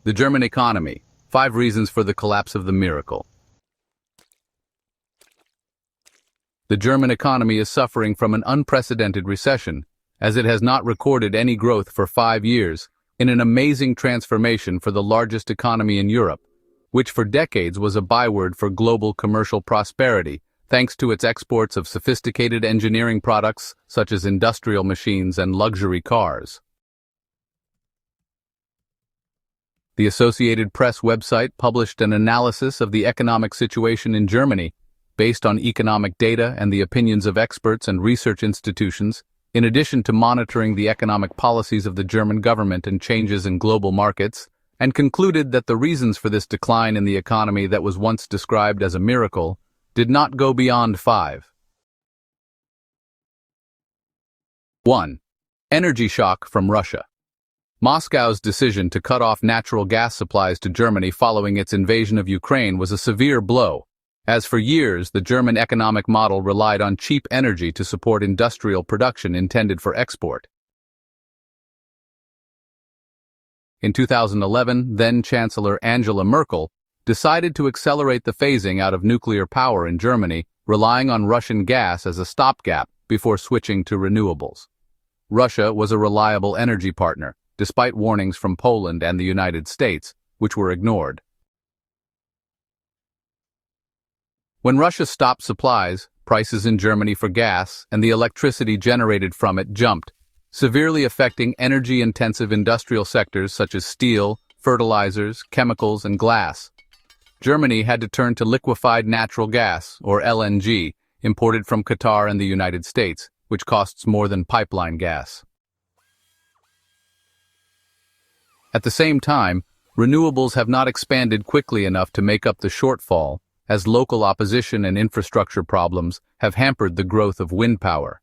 The German economy. 5 reasons for the collapse of the miracle. The German economy is suffering from an unprecedented recession, as it has not recorded any growth for 5 years, in an amazing transformation for the largest economy in Europe, which for decades was a byword for global commercial prosperity, thanks to its exports of sophisticated engineering products such as industrial machines and luxury cars. The Associated Press website published an analysis of the economic situation in Germany, based on economic data and the opinions of experts and research institutions, in addition to monitoring the economic policies of the German government and changes in global markets, and concluded that the reasons for this decline in the economy that was once described as a miracle did not go beyond 5. 1. Energy shock from Russia. Moscow's decision to cut off natural gas supplies to Germany following its invasion of Ukraine was a severe blow, as for years the German economic model relied on cheap energy to support industrial production intended for export. In 2011, then-Chancellor Angela Merkel decided to accelerate the phasing out of nuclear power in Germany, relying on Russian gas as a stopgap before switching to renewables. Russia was a reliable energy partner, despite warnings from Poland and the United States, which were ignored. When Russia stopped supplies, prices in Germany for gas and the electricity generated from it jumped, severely affecting energy-intensive industrial sectors such as steel, fertilizers, chemicals, and glass. Germany had to turn to liquefied natural gas, or LNG, imported from Qatar and the United States, which costs more than pipeline gas. At the same time, renewables have not expanded quickly enough to make up the shortfall, as local opposition and infrastructure problems have hampered the growth of wind power.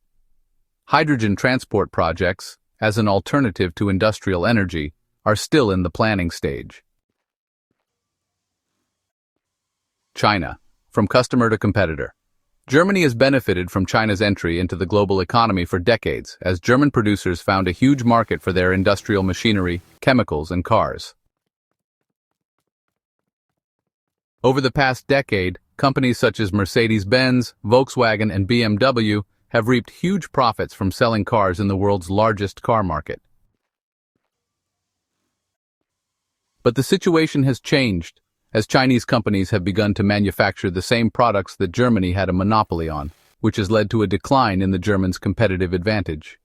Hydrogen transport projects, as an alternative to industrial energy, are still in the planning stage. China. From customer to competitor. Germany has benefited from China's entry into the global economy for decades, as German producers found a huge market for their industrial machinery, chemicals, and cars. Over the past decade, companies such as Mercedes-Benz, Volkswagen, and BMW have reaped huge profits from selling cars in the world's largest car market. But the situation has changed, as Chinese companies have begun to manufacture the same products that Germany had a monopoly on, which has led to a decline in the Germans' competitive advantage.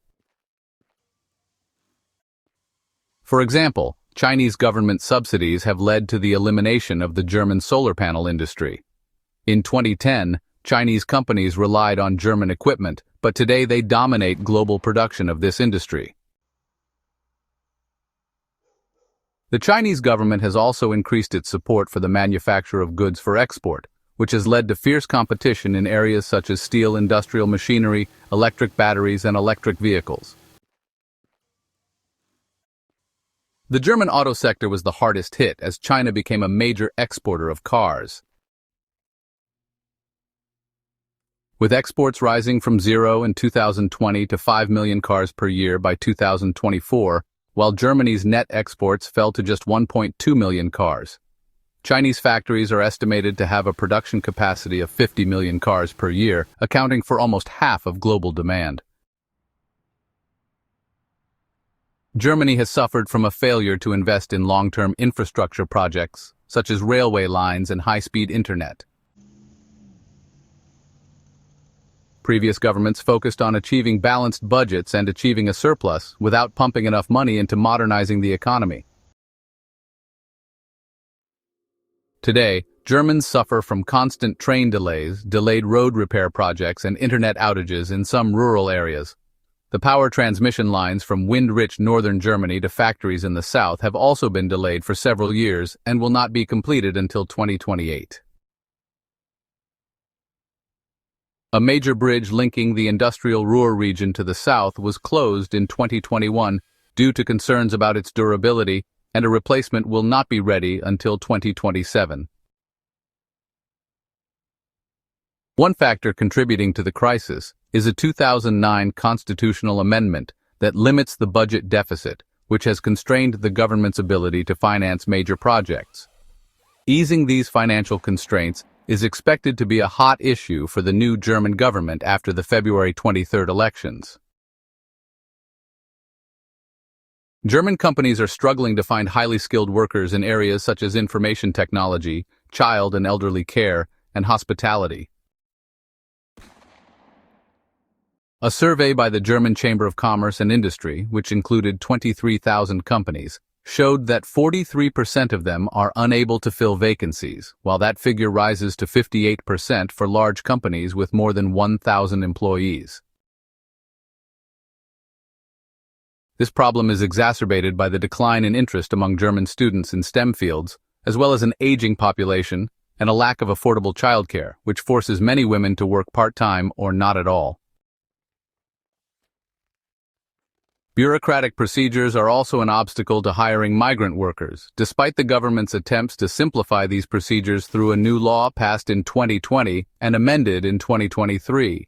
For example, Chinese government subsidies have led to the elimination of the German solar panel industry. In 2010, Chinese companies relied on German equipment, but today they dominate global production of this industry. The Chinese government has also increased its support for the manufacture of goods for export, which has led to fierce competition in areas such as steel industrial machinery, electric batteries, and electric vehicles. The German auto sector was the hardest hit as China became a major exporter of cars. With exports rising from 0 in 2020 to 5 million cars per year by 2024, while Germany's net exports fell to just 1.2 million cars. Chinese factories are estimated to have a production capacity of 50 million cars per year, accounting for almost half of global demand. Germany has suffered from a failure to invest in long-term infrastructure projects, such as railway lines and high-speed internet. Previous governments focused on achieving balanced budgets and achieving a surplus without pumping enough money into modernizing the economy. Today, Germans suffer from constant train delays, delayed road repair projects, and internet outages in some rural areas. The power transmission lines from wind-rich northern Germany to factories in the south have also been delayed for several years and will not be completed until 2028. A major bridge linking the industrial Ruhr region to the south was closed in 2021 due to concerns about its durability, and a replacement will not be ready until 2027. One factor contributing to the crisis is a 2009 constitutional amendment that limits the budget deficit, which has constrained the government's ability to finance major projects. Easing these financial constraints is expected to be a hot issue for the new German government after the February 23 elections. German companies are struggling to find highly skilled workers in areas such as information technology, child and elderly care, and hospitality. A survey by the German Chamber of Commerce and Industry, which included 23,000 companies, showed that 43% of them are unable to fill vacancies, while that figure rises to 58% for large companies with more than 1,000 employees. This problem is exacerbated by the decline in interest among German students in STEM fields, as well as an aging population and a lack of affordable childcare, which forces many women to work part-time or not at all. Bureaucratic procedures are also an obstacle to hiring migrant workers, despite the government's attempts to simplify these procedures through a new law passed in 2020 and amended in 2023.